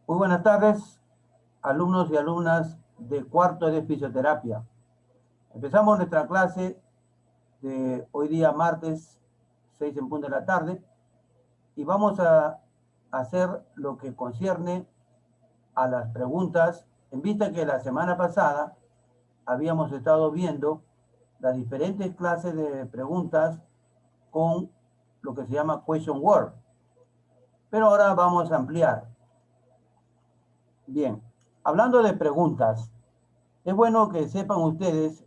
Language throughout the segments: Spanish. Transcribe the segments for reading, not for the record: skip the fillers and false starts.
Muy buenas tardes, alumnos y alumnas de cuarto de fisioterapia. Empezamos nuestra clase de hoy día martes 6 en punto de la tarde y vamos a hacer lo que concierne a las preguntas en vista que la semana pasada habíamos estado viendo las diferentes clases de preguntas con lo que se llama question word. Pero ahora vamos a ampliar. Bien, hablando de preguntas, es bueno que sepan ustedes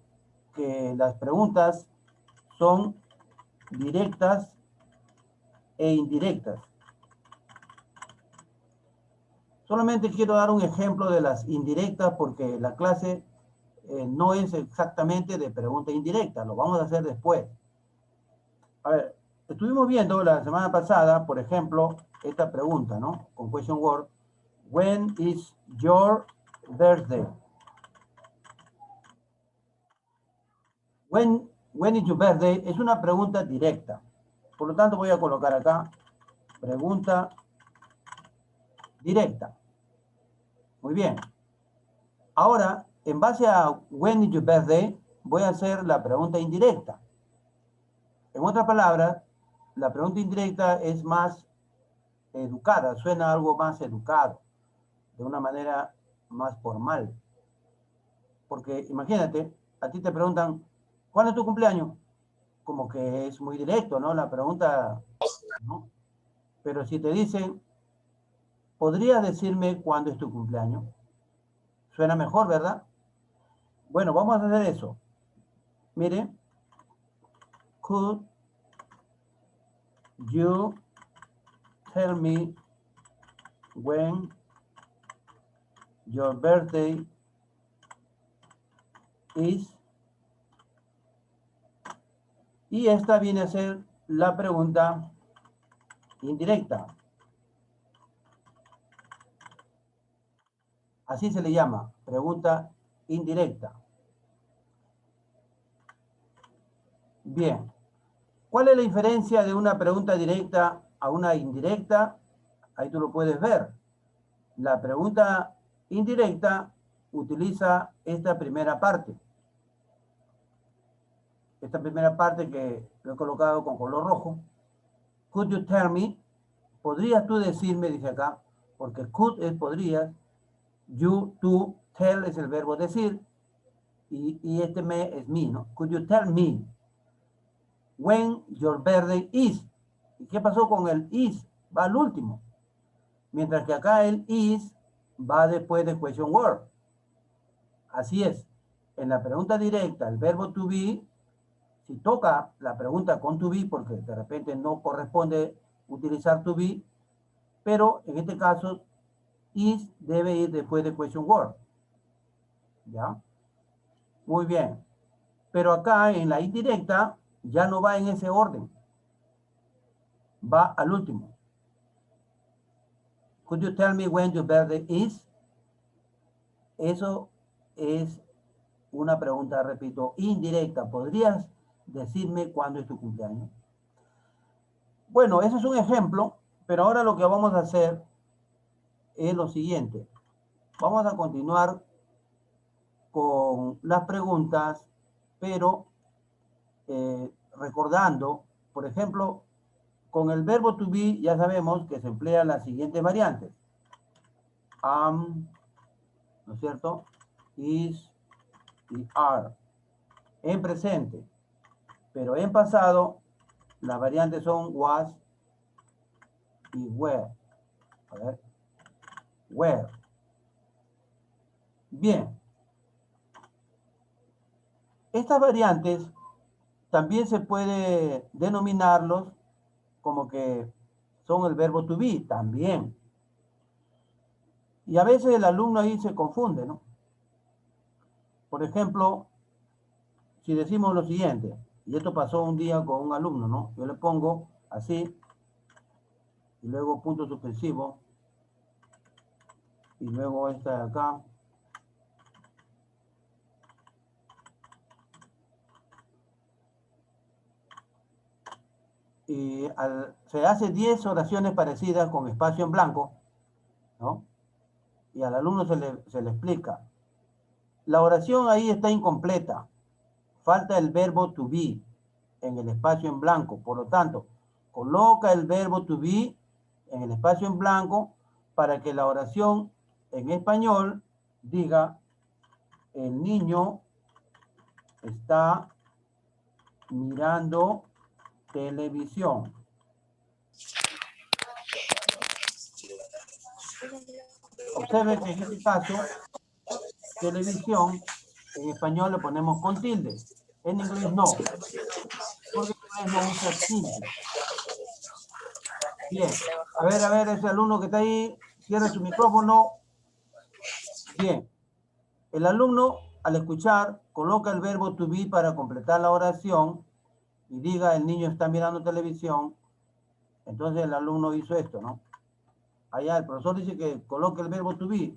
que las preguntas son directas e indirectas. Solamente quiero dar un ejemplo de las indirectas porque la clase no es exactamente de pregunta indirecta, lo vamos a hacer después. A ver, estuvimos viendo la semana pasada, por ejemplo, esta pregunta, ¿no? Con question word, when is your birthday? When is your birthday? Es una pregunta directa. Por lo tanto, voy a colocar acá pregunta directa. Muy bien. Ahora, en base a when is your birthday, voy a hacer la pregunta indirecta. En otras palabras, la pregunta indirecta es más educada, suena algo más educado, de una manera más formal. Porque imagínate, a ti te preguntan, ¿cuándo es tu cumpleaños? Como que es muy directo, ¿no? La pregunta, ¿no? Pero si te dicen, ¿podrías decirme cuándo es tu cumpleaños? Suena mejor, ¿verdad? Bueno, vamos a hacer eso. Mire, could you tell me when your birthday is? Y esta viene a ser la pregunta indirecta. Así se le llama, pregunta indirecta. Bien. ¿Cuál es la diferencia de una pregunta directa a una indirecta? Ahí tú lo puedes ver. La pregunta indirecta utiliza esta primera parte. Esta primera parte que lo he colocado con color rojo. Could you tell me? ¿Podrías tú decirme? Dice acá. Porque could es podrías. You, tú, tell es el verbo decir. Y este me es me, ¿no? Could you tell me when your birthday is? ¿Y qué pasó con el is? Va al último. Mientras que acá el is va después de question word. Así es. En la pregunta directa, el verbo to be, si toca la pregunta con to be, porque de repente no corresponde utilizar to be, pero en este caso, is debe ir después de question word. ¿Ya? Muy bien. Pero acá en la indirecta ya no va en ese orden. Va al último. Could you tell me when your birthday is? Eso es una pregunta, repito, indirecta. ¿Podrías decirme cuándo es tu cumpleaños? Bueno, ese es un ejemplo, pero ahora lo que vamos a hacer es lo siguiente. Vamos a continuar con las preguntas, pero recordando, por ejemplo, con el verbo to be ya sabemos que se emplean las siguientes variantes. Am, ¿no es cierto? Is y are. En presente. Pero en pasado, las variantes son was y were. A ver. Were. Bien. Estas variantes también se puede denominarlos como que son el verbo to be, también. Y a veces el alumno ahí se confunde, ¿no? Por ejemplo, si decimos lo siguiente, y esto pasó un día con un alumno, ¿no? Yo le pongo así, y luego punto suspensivo, y luego esta de acá. Y se hace 10 oraciones parecidas con espacio en blanco, ¿no? y al alumno se le explica. La oración ahí está incompleta. Falta el verbo to be en el espacio en blanco. Por lo tanto, coloca el verbo to be en el espacio en blanco para que la oración en español diga: el niño está mirando televisión. Observen que en este caso, televisión, en español le ponemos con tilde. En inglés no, porque en inglés no usa tilde. Bien, a ver, ese alumno que está ahí, cierra su micrófono. Bien, el alumno al escuchar coloca el verbo to be para completar la oración y diga: el niño está mirando televisión. Entonces el alumno hizo esto, ¿no? Allá el profesor dice que coloque el verbo to be.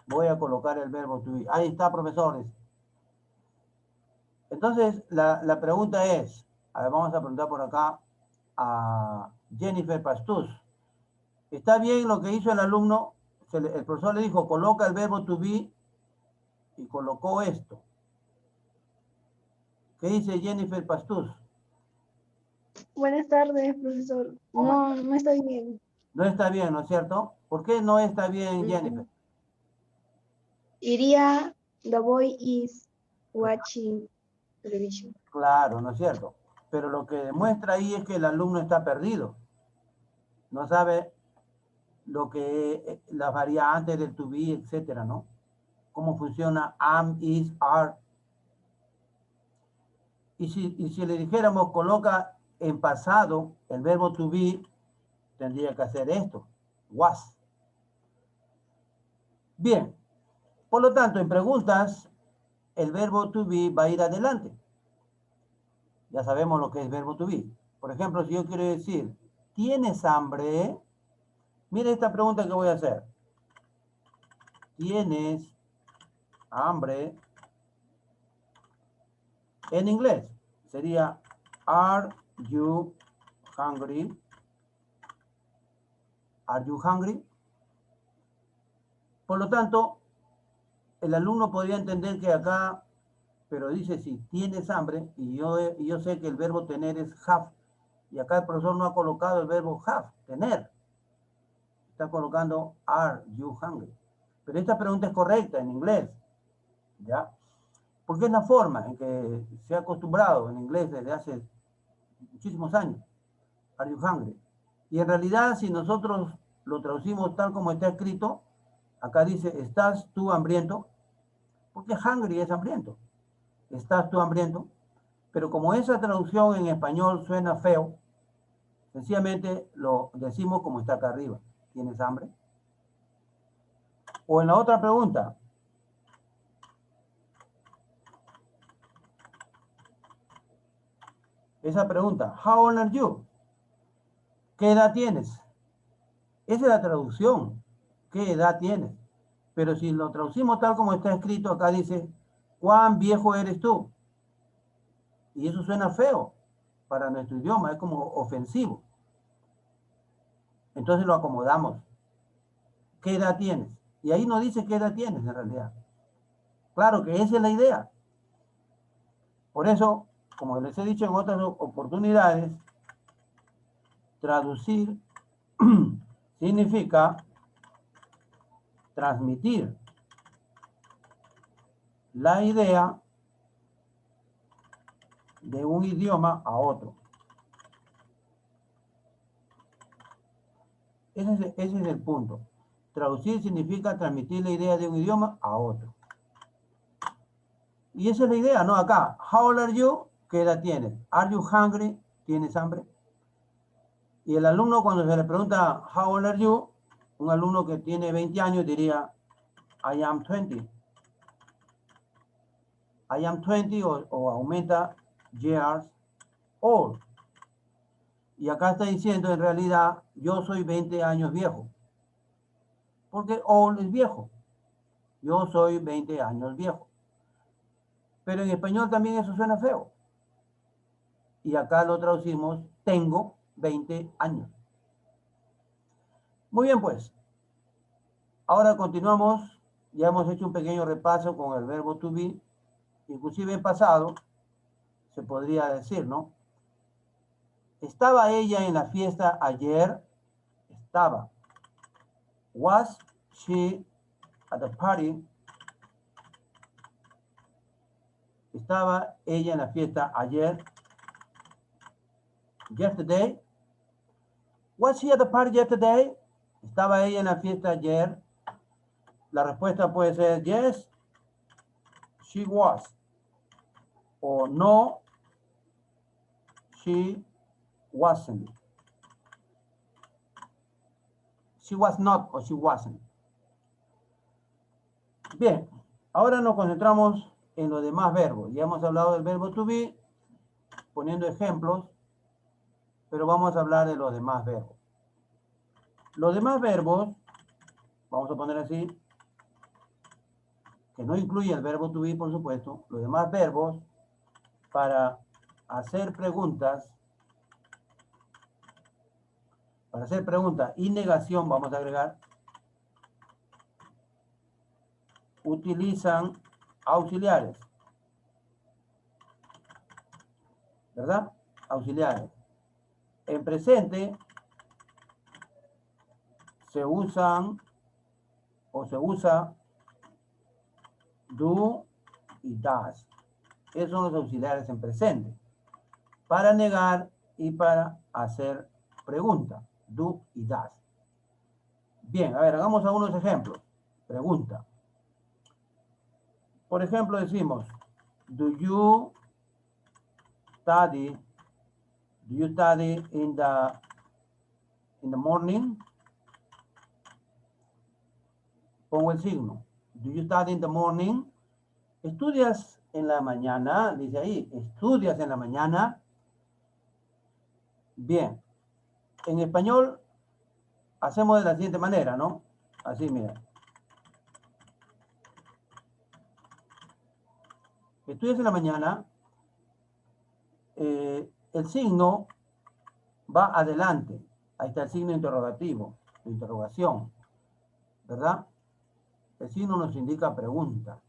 Voy a colocar el verbo to be. Ahí está, profesores. Entonces, la pregunta es, a ver, vamos a preguntar por acá a Jennifer Pastuz. ¿Está bien lo que hizo el alumno? El profesor le dijo: coloca el verbo to be, y colocó esto. ¿Qué dice Jennifer Pastuz? Buenas tardes, profesor. No está bien. No está bien, ¿no es cierto? ¿Por qué no está bien, Jennifer? Iría, the boy is watching television. Claro, ¿no es cierto? Pero lo que demuestra ahí es que el alumno está perdido. No sabe lo que las variantes del to be, etcétera, ¿no? Cómo funciona am, is, are. Y si le dijéramos coloca en pasado el verbo to be, tendría que hacer esto, was. Bien, por lo tanto, en preguntas, el verbo to be va a ir adelante. Ya sabemos lo que es verbo to be. Por ejemplo, si yo quiero decir, ¿tienes hambre? Mire esta pregunta que voy a hacer. ¿Tienes hambre? En inglés sería, are you hungry? Are you hungry? Por lo tanto, el alumno podría entender que acá, pero dice si tienes hambre, y yo sé que el verbo tener es have, y acá el profesor no ha colocado el verbo have, tener. Está colocando are you hungry. Pero esta pregunta es correcta en inglés, ¿ya? Porque es la forma en que se ha acostumbrado en inglés desde hace muchísimos años. Are you hungry? Y en realidad, si nosotros lo traducimos tal como está escrito, acá dice, ¿estás tú hambriento? Porque hungry es hambriento. ¿Estás tú hambriento? Pero como esa traducción en español suena feo, sencillamente lo decimos como está acá arriba. ¿Tienes hambre? O en la otra pregunta, esa pregunta, how old are you? ¿Qué edad tienes? Esa es la traducción. ¿Qué edad tienes? Pero si lo traducimos tal como está escrito, acá dice, ¿cuán viejo eres tú? Y eso suena feo para nuestro idioma, es como ofensivo. Entonces lo acomodamos. ¿Qué edad tienes? Y ahí no dice qué edad tienes en realidad. Claro que esa es la idea. Por eso, como les he dicho en otras oportunidades, traducir significa transmitir la idea de un idioma a otro. Ese es el punto. Traducir significa transmitir la idea de un idioma a otro. Y esa es la idea, ¿no? Acá, how old are you? ¿Qué edad tienes? Are you hungry? ¿Tienes hambre? Y el alumno, cuando se le pregunta, how old are you? Un alumno que tiene 20 años diría, I am 20. I am 20 o aumenta years old. Y acá está diciendo, en realidad, yo soy 20 años viejo. Porque old es viejo. Yo soy 20 años viejo. Pero en español también eso suena feo. Y acá lo traducimos, tengo 20 años. Muy bien, pues. Ahora continuamos. Ya hemos hecho un pequeño repaso con el verbo to be. Inclusive en pasado se podría decir, ¿no? ¿Estaba ella en la fiesta ayer? Estaba. Was she at the party? ¿Estaba ella en la fiesta ayer? Yesterday. Was she at the party yesterday? ¿Estaba ella en la fiesta ayer? La respuesta puede ser yes, she was. O no, she wasn't. She was not o she wasn't. Bien, ahora nos concentramos en los demás verbos. Ya hemos hablado del verbo to be, poniendo ejemplos, pero vamos a hablar de los demás verbos. Los demás verbos, vamos a poner así, que no incluye el verbo to be, por supuesto, los demás verbos para hacer preguntas y negación, vamos a agregar, utilizan auxiliares, ¿verdad? Auxiliares. En presente se usan o se usa do y does. Esos son los auxiliares en presente. Para negar y para hacer pregunta. Do y does. Bien, a ver, hagamos algunos ejemplos. Pregunta. Por ejemplo, decimos, do you study in the morning? Pongo el signo. Do you study in the morning? ¿Estudias en la mañana? Dice ahí, ¿estudias en la mañana? Bien. En español hacemos de la siguiente manera, ¿no? Así, mira. ¿Estudias en la mañana? El signo va adelante. Ahí está el signo interrogativo, de interrogación, ¿verdad? El signo nos indica pregunta.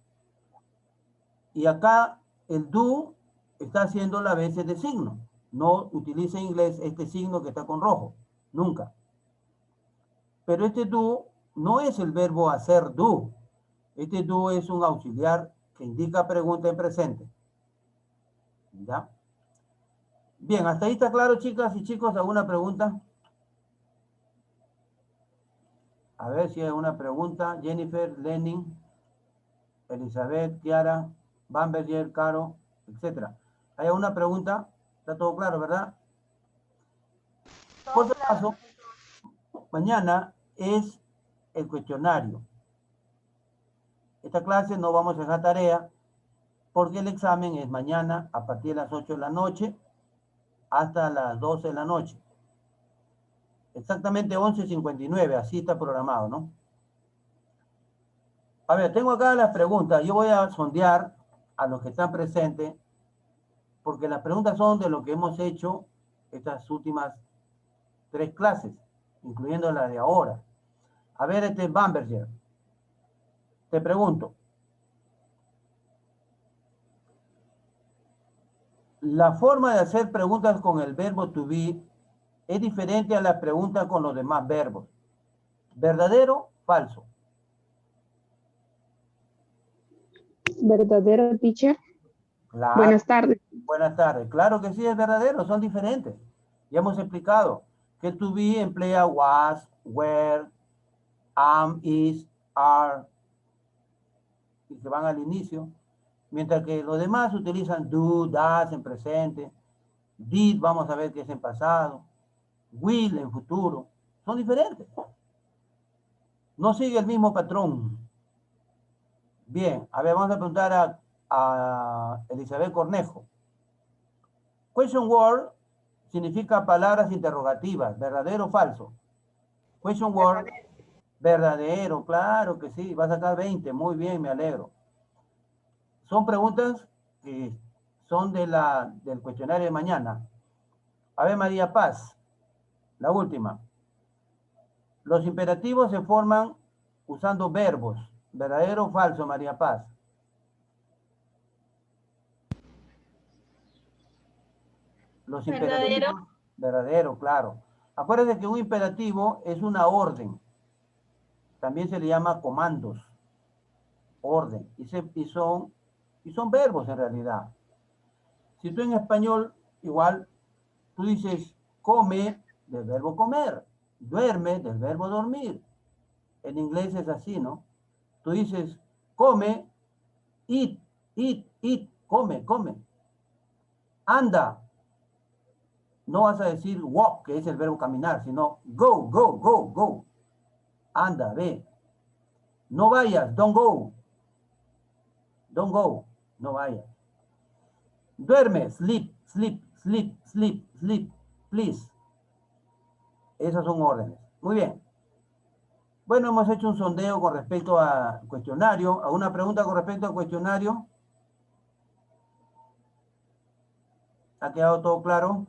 Y acá el do está haciendo la veces de signo. No utilice en inglés este signo que está con rojo. Nunca. Pero este do no es el verbo hacer do. Este do es un auxiliar que indica pregunta en presente. ¿Ya? Bien, hasta ahí está claro, chicas y chicos. ¿Alguna pregunta? A ver si hay una pregunta. Jennifer, Lenin, Elizabeth, Kiara, Bamberger, Caro, etc. ¿Hay alguna pregunta? Está todo claro, ¿verdad? Por si acaso, mañana es el cuestionario. Esta clase no vamos a dejar tarea porque el examen es mañana a partir de las 8 de la noche hasta las 12 de la noche. Exactamente 11:59, así está programado, ¿no? A ver, tengo acá las preguntas. Yo voy a sondear a los que están presentes porque las preguntas son de lo que hemos hecho estas últimas 3 clases, incluyendo la de ahora. A ver, Bamberger, te pregunto. La forma de hacer preguntas con el verbo to be es diferente a las preguntas con los demás verbos. ¿Verdadero? Falso. ¿Verdadero, teacher? Claro. Buenas tardes. Buenas tardes. Claro que sí, es verdadero, son diferentes. Ya hemos explicado que to be emplea was, were, am, is, are, y se van al inicio. Mientras que los demás utilizan do, does en presente, did, vamos a ver que es en pasado, will en futuro. Son diferentes. No sigue el mismo patrón. Bien, a ver, vamos a preguntar a Elizabeth Cornejo. Question word significa palabras interrogativas, ¿verdadero o falso? Question word, verdadero, claro que sí, va a sacar 20, muy bien, me alegro. Son preguntas que son del cuestionario de mañana. A ver, María Paz, la última. Los imperativos se forman usando verbos. ¿Verdadero o falso, María Paz? Los Verdadero. imperativos, verdadero, claro. Acuérdense que un imperativo es una orden. También se le llama comandos, orden. Y son verbos en realidad. Si tú en español, igual, tú dices come del verbo comer, duerme del verbo dormir. En inglés es así, ¿no? Tú dices come, eat, eat, eat, come, come. Anda. No vas a decir walk, que es el verbo caminar, sino go, go, go, go. Anda, ve. No vayas, don't go. Don't go, no vayas. Duerme, sleep, sleep, sleep, sleep, sleep, please. Esas son órdenes. Muy bien. Bueno, hemos hecho un sondeo con respecto al cuestionario. ¿Alguna pregunta con respecto al cuestionario? ¿Ha quedado todo claro?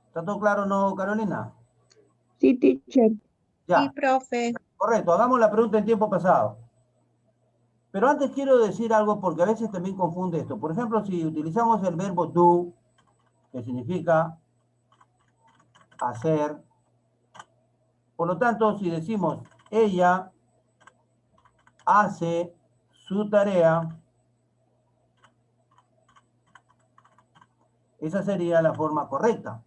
¿Está todo claro, no, Carolina? Sí, teacher. Ya. Sí, profe. Correcto, hagamos la pregunta en tiempo pasado. Pero antes quiero decir algo porque a veces también confunde esto. Por ejemplo, si utilizamos el verbo do, que significa hacer. Por lo tanto, si decimos ella hace su tarea, esa sería la forma correcta.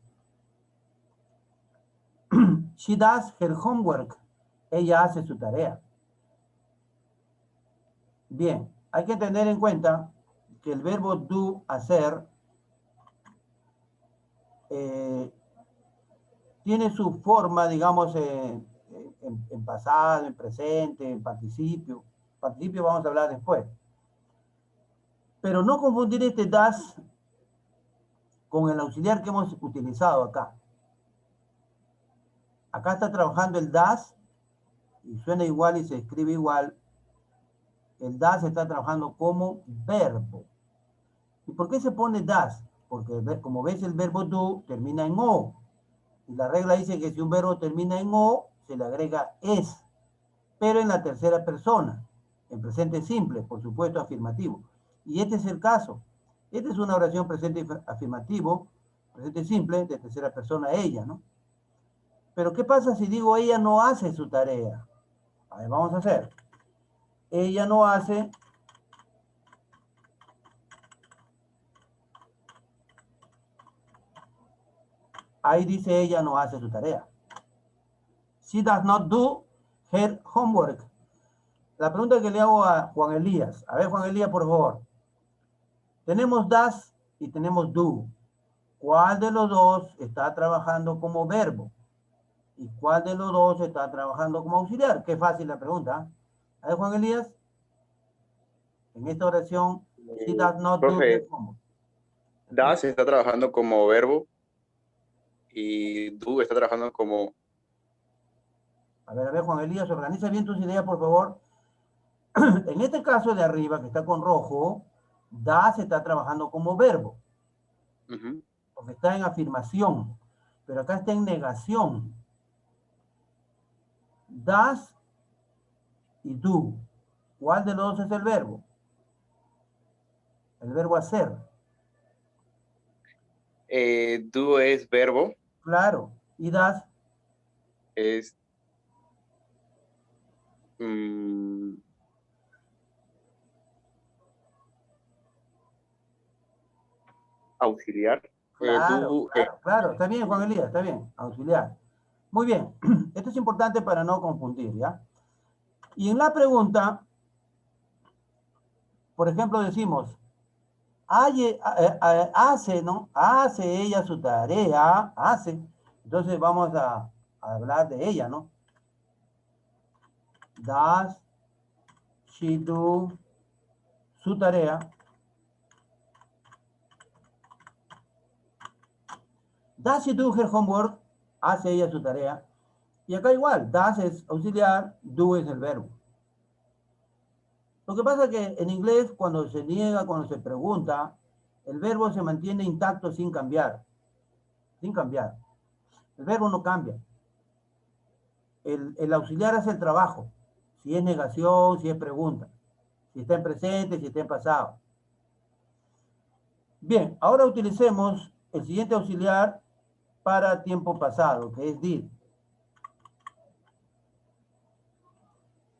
She does her homework. Ella hace su tarea. Bien, hay que tener en cuenta que el verbo do, hacer, tiene su forma, digamos, en pasado, en presente, en participio. Participio vamos a hablar después. Pero no confundir este does con el auxiliar que hemos utilizado acá. Acá está trabajando el does y suena igual y se escribe igual. El does está trabajando como verbo. ¿Y por qué se pone does? Porque como ves el verbo do termina en o. Y la regla dice que si un verbo termina en o, se le agrega es. Pero en la tercera persona. En presente simple, por supuesto afirmativo. Y este es el caso. Esta es una oración presente afirmativo, presente simple, de tercera persona ella, ¿no? Pero ¿qué pasa si digo ella no hace su tarea? A ver, vamos a hacer. Ella no hace ahí dice ella no hace su tarea. She does not do her homework. La pregunta que le hago a Juan Elías. A ver, Juan Elías, por favor. Tenemos does y tenemos do. ¿Cuál de los dos está trabajando como verbo? ¿Y cuál de los dos está trabajando como auxiliar? Qué fácil la pregunta. A ver, Juan Elías. En esta oración, she does not do her Profe, homework. does está trabajando como verbo y do está trabajando como... A ver, Juan Elías, organiza bien tus ideas, por favor. En este caso de arriba, que está con rojo, does está trabajando como verbo. Porque está en afirmación. Pero acá está en negación. Does y do. ¿Cuál de los dos es el verbo? El verbo hacer. Do es verbo. Claro. ¿Y does? Es... auxiliar. Claro, claro. Está bien, Juan Elías, está bien. Auxiliar. Muy bien. Esto es importante para no confundir, ¿ya? Y en la pregunta, por ejemplo, decimos, hace, ¿no? Hace ella su tarea, hace. Entonces vamos a hablar de ella, ¿no? Does she do su tarea? Does she do her homework? Hace ella su tarea. Y acá igual, does es auxiliar, do es el verbo. Lo que pasa es que en inglés, cuando se niega, cuando se pregunta, el verbo se mantiene intacto sin cambiar. Sin cambiar. El verbo no cambia. el auxiliar hace el trabajo. Si es negación, si es pregunta. Si está en presente, si está en pasado. Bien, ahora utilicemos el siguiente auxiliar para tiempo pasado, que es did.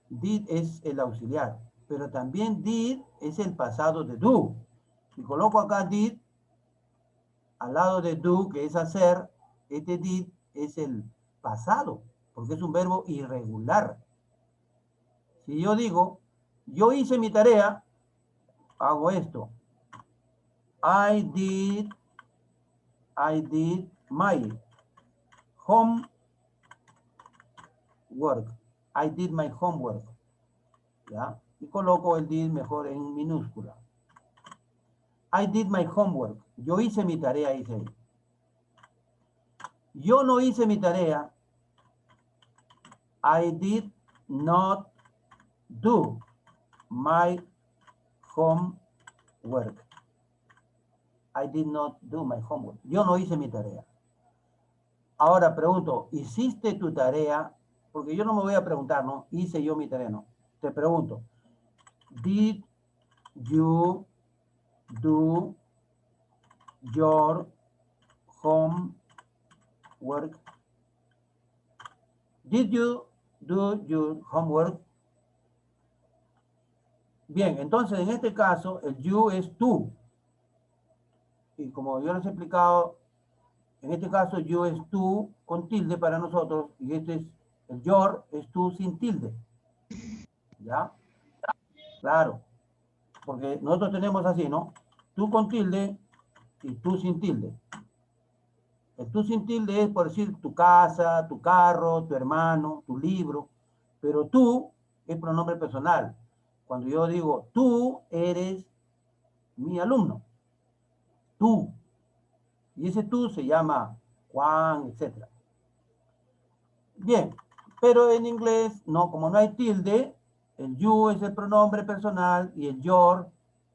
Did es el auxiliar, pero también did es el pasado de do. Si coloco acá did, al lado de do, que es hacer, este did es el pasado, porque es un verbo irregular. Si yo digo, yo hice mi tarea, hago esto. I did my homework. I did my homework. ¿Ya? Y coloco el did mejor en minúscula. I did my homework. Yo hice mi tarea, dice ahí. Yo no hice mi tarea. I did not do my homework. I did not do my homework. Yo no hice mi tarea. Ahora pregunto, ¿hiciste tu tarea? Porque yo no me voy a preguntar, ¿no? ¿Hice yo mi tarea? No. Te pregunto, did you do your homework? Did you do your homework? Bien, entonces en este caso el you es tú. Y como yo les he explicado, en este caso you es tú con tilde para nosotros y este es el your es tú sin tilde. ¿Ya? Claro. Porque nosotros tenemos así, ¿no? Tú con tilde y tú sin tilde. El tú sin tilde es por decir tu casa, tu carro, tu hermano, tu libro. Pero tú es pronombre personal. Cuando yo digo tú eres mi alumno. Tú. Y ese tú se llama Juan, etc. Bien. Pero en inglés, no, como no hay tilde, el you es el pronombre personal y el your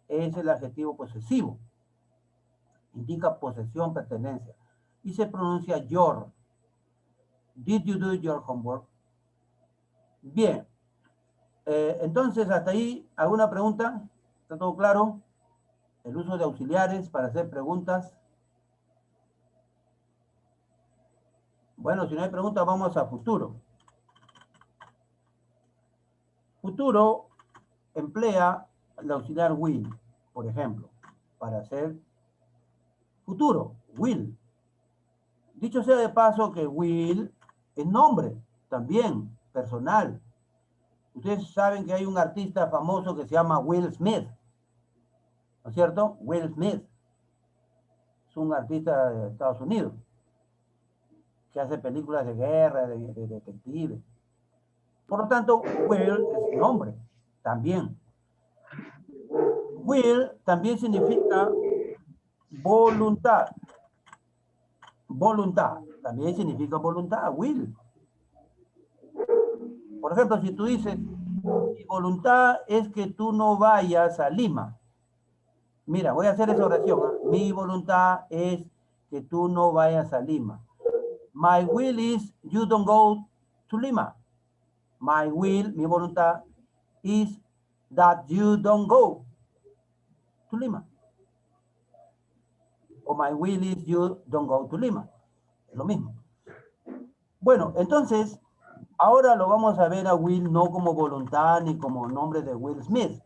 es el adjetivo posesivo. Indica posesión, pertenencia. Y se pronuncia your. Did you do your homework? Bien. Entonces, hasta ahí, ¿alguna pregunta? ¿Está todo claro? El uso de auxiliares para hacer preguntas. Bueno, si no hay preguntas, vamos a futuro. Futuro emplea el auxiliar will, por ejemplo, para hacer futuro, will. Dicho sea de paso que will es nombre, también, personal. Ustedes saben que hay un artista famoso que se llama Will Smith, ¿no es cierto? Will Smith. Es un artista de Estados Unidos que hace películas de guerra, de detectives. Por lo tanto, will es nombre, también. Will también significa voluntad. Voluntad, también significa voluntad, will. Por ejemplo, si tú dices, mi voluntad es que tú no vayas a Lima. Mira, voy a hacer esa oración. ¿Eh? Mi voluntad es que tú no vayas a Lima. My will is you don't go to Lima. My will, mi voluntad, is that you don't go to Lima. O my will is you don't go to Lima. Es lo mismo. Bueno, entonces, ahora lo vamos a ver a will no como voluntad ni como nombre de Will Smith.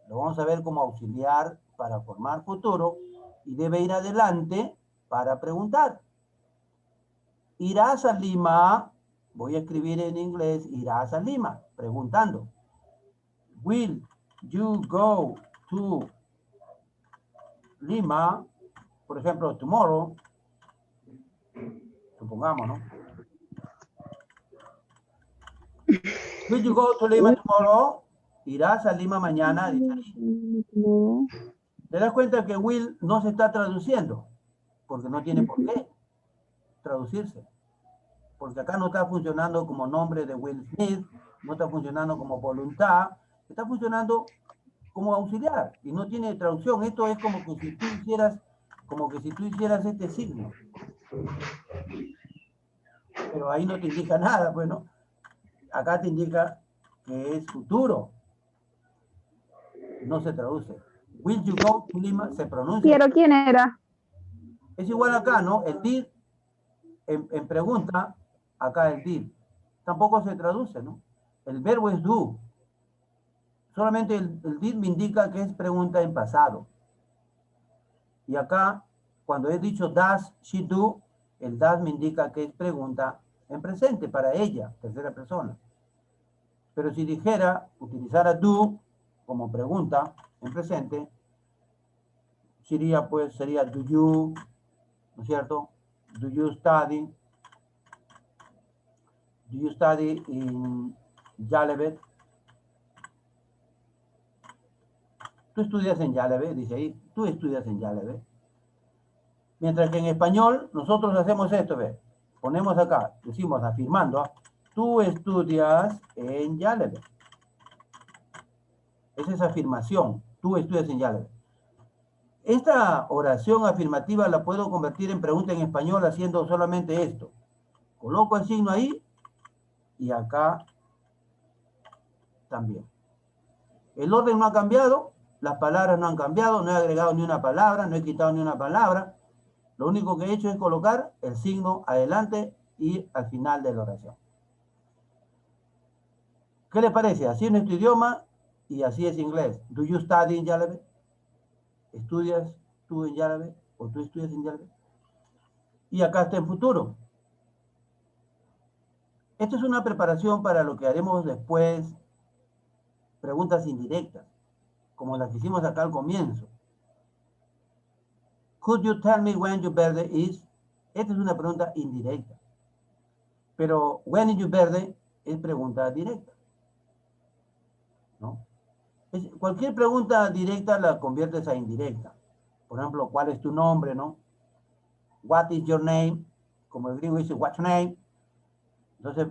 Lo vamos a ver como auxiliar para formar futuro y debe ir adelante para preguntar. ¿Irás a Lima? Voy a escribir en inglés, ¿irás a Lima? Preguntando. Will you go to Lima? Por ejemplo, tomorrow. Supongamos, ¿no? Will you go to Lima tomorrow? ¿Irás a Lima mañana? ¿Te das cuenta que will no se está traduciendo? Porque no tiene por qué traducirse. Porque acá no está funcionando como nombre de Will Smith, no está funcionando como voluntad, está funcionando como auxiliar y no tiene traducción. Esto es como que si tú hicieras este signo. Pero ahí no te indica nada, bueno. acá te indica que es futuro. No se traduce. Will you go to Lima? Se pronuncia. ¿Pero quién era? Es igual acá, ¿no? El did en pregunta, acá el did. Tampoco se traduce, ¿no? El verbo es do. Solamente el did me indica que es pregunta en pasado. Y acá, cuando he dicho does she do, el does me indica que es pregunta en presente para ella, tercera persona. Pero si dijera, utilizara do como pregunta en presente, sería do you, ¿no es cierto? Do you study? Do you study in Yalebet? Tú estudias en Yalebet, dice ahí, tú estudias en Yalebet. Mientras que en español, nosotros hacemos esto, ¿ve? Ponemos acá, decimos afirmando, tú estudias en Yalebet. Esa es afirmación, tú estudias en Yalebet. Esta oración afirmativa la puedo convertir en pregunta en español haciendo solamente esto. Coloco el signo ahí y acá también. El orden no ha cambiado, las palabras no han cambiado, no he agregado ni una palabra, no he quitado ni una palabra. Lo único que he hecho es colocar el signo adelante y al final de la oración. ¿Qué le parece? Así es nuestro idioma y así es inglés. Do you study in Yalebet? ¿Estudias tú en Yalebet? ¿O tú estudias en Yalebet? Y acá está en futuro. Esto es una preparación para lo que haremos después, preguntas indirectas, como las que hicimos acá al comienzo. Could you tell me when your birthday is? Esta es una pregunta indirecta. Pero when is your birthday es pregunta directa, ¿no? Cualquier pregunta directa la conviertes a indirecta. Por ejemplo, ¿cuál es tu nombre, no? What is your name? Como el gringo dice, what's your name? Entonces,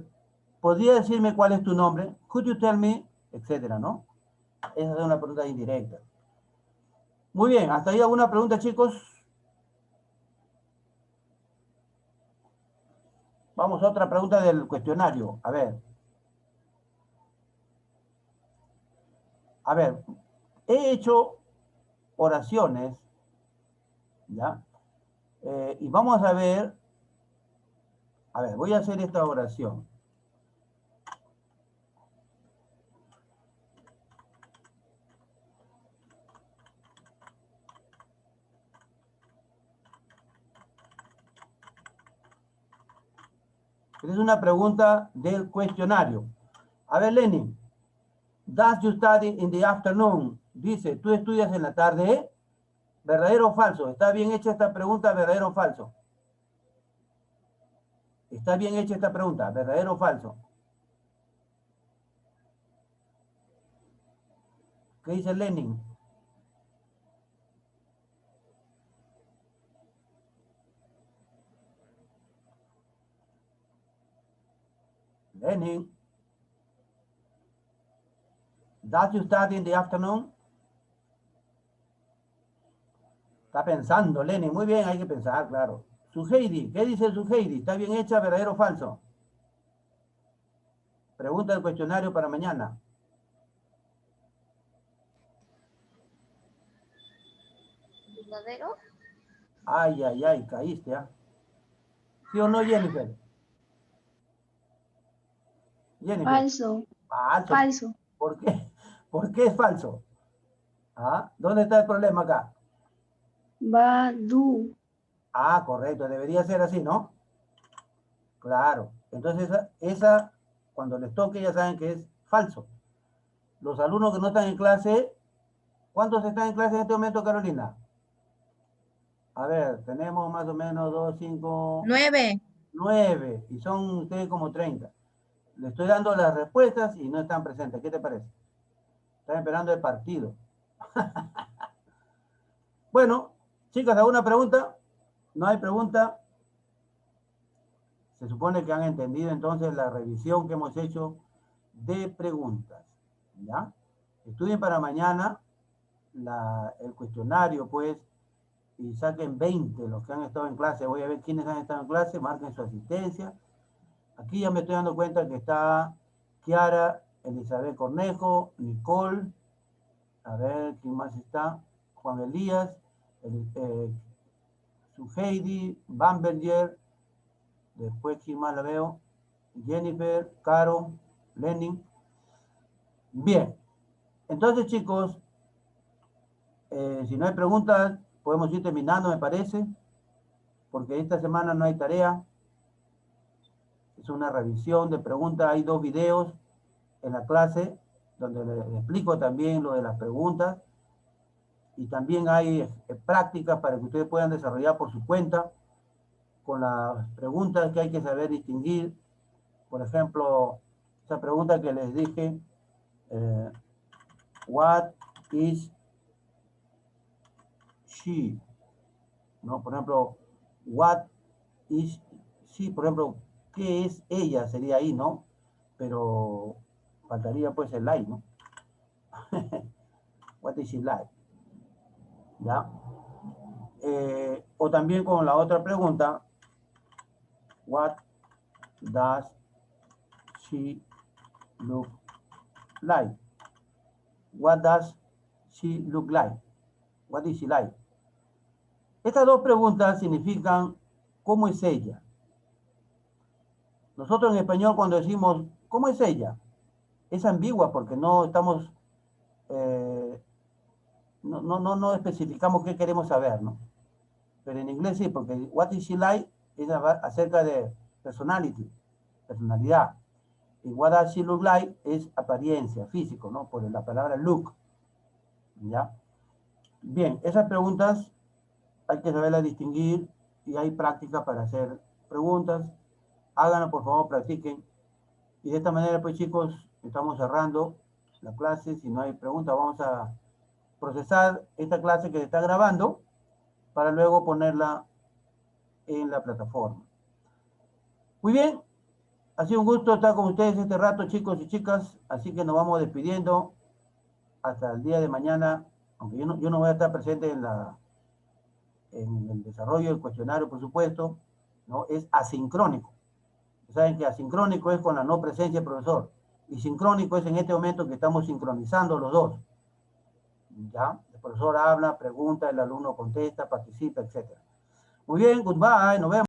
¿podría decirme cuál es tu nombre? Could you tell me? Etcétera, ¿no? Esa es una pregunta indirecta. Muy bien, ¿hasta ahí alguna pregunta, chicos? Vamos a otra pregunta del cuestionario. A ver, he hecho oraciones, ¿ya? Y vamos a ver, voy a hacer esta oración. Es una pregunta del cuestionario. A ver, Lenin. Does you study in the afternoon? Dice, ¿tú estudias en la tarde? ¿Verdadero o falso? ¿Está bien hecha esta pregunta, verdadero o falso? ¿Está bien hecha esta pregunta, verdadero o falso? ¿Qué dice Lenin? Lenin. Does you study in the afternoon? Está pensando, Lenin. Muy bien, hay que pensar, claro. Suheidi, ¿qué dice Suheidi? ¿Está bien hecha, verdadero o falso? Pregunta del cuestionario para mañana. ¿Verdadero? Ay, ay, ay, caíste, ¿ah? ¿Sí o no, Jennifer? Jennifer. Falso. Falso. Falso. ¿Por qué? ¿Por qué es falso? ¿Ah? ¿Dónde está el problema acá? Va, do. Ah, correcto, debería ser así, ¿no? Claro. Entonces, esa, cuando les toque, ya saben que es falso. Los alumnos que no están en clase, ¿cuántos están en clase en este momento, Carolina? A ver, tenemos más o menos 2, 5... 9. 9, y son ustedes como 30. Le estoy dando las respuestas y no están presentes. ¿Qué te parece? Están esperando el partido. Bueno, chicas, ¿alguna pregunta? ¿No hay pregunta? Se supone que han entendido entonces la revisión que hemos hecho de preguntas. ¿Ya? Estudien para mañana el cuestionario, pues, y saquen 20 los que han estado en clase. Voy a ver quiénes han estado en clase, marquen su asistencia. Aquí ya me estoy dando cuenta que está Kiara, Elizabeth Cornejo, Nicole, a ver, ¿quién más está? Juan Elías, Suheidi, Bamberger, después, ¿quién más la veo? Jennifer, Caro, Lenin. Bien, entonces, chicos, si no hay preguntas, podemos ir terminando, me parece, porque esta semana no hay tarea. Es una revisión de preguntas. Hay 2 videos en la clase donde les explico también lo de las preguntas. Y también hay prácticas para que ustedes puedan desarrollar por su cuenta con las preguntas que hay que saber distinguir. Por ejemplo, esa pregunta que les dije, what is she? ¿No? Por ejemplo, what is she? Por ejemplo, ¿qué es ella? Sería ahí, ¿no? Pero faltaría pues el like, ¿no? What is she like? ¿Ya? O también con la otra pregunta, what does she look like? What does she look like? What is she like? Estas 2 preguntas significan ¿cómo es ella? Nosotros en español cuando decimos ¿cómo es ella? Es ambigua porque no estamos, no especificamos qué queremos saber, ¿no? Pero en inglés sí, porque what is she like es acerca de personalidad. Y what does she look like es apariencia, físico, ¿no? Por la palabra look. ¿Ya? Bien, esas preguntas hay que saberlas distinguir y hay práctica para hacer preguntas. Háganlo, por favor, practiquen. Y de esta manera, pues chicos, estamos cerrando la clase. Si no hay preguntas, vamos a procesar esta clase que se está grabando para luego ponerla en la plataforma. Muy bien, ha sido un gusto estar con ustedes este rato, chicos y chicas, así que nos vamos despidiendo hasta el día de mañana, aunque yo no voy a estar presente en el desarrollo del cuestionario, por supuesto, ¿no? Es asincrónico. Saben que asincrónico es con la no presencia del profesor, y sincrónico es en este momento que estamos sincronizando los dos. ¿Ya? El profesor habla, pregunta, el alumno contesta, participa, etc. Muy bien, goodbye, nos vemos.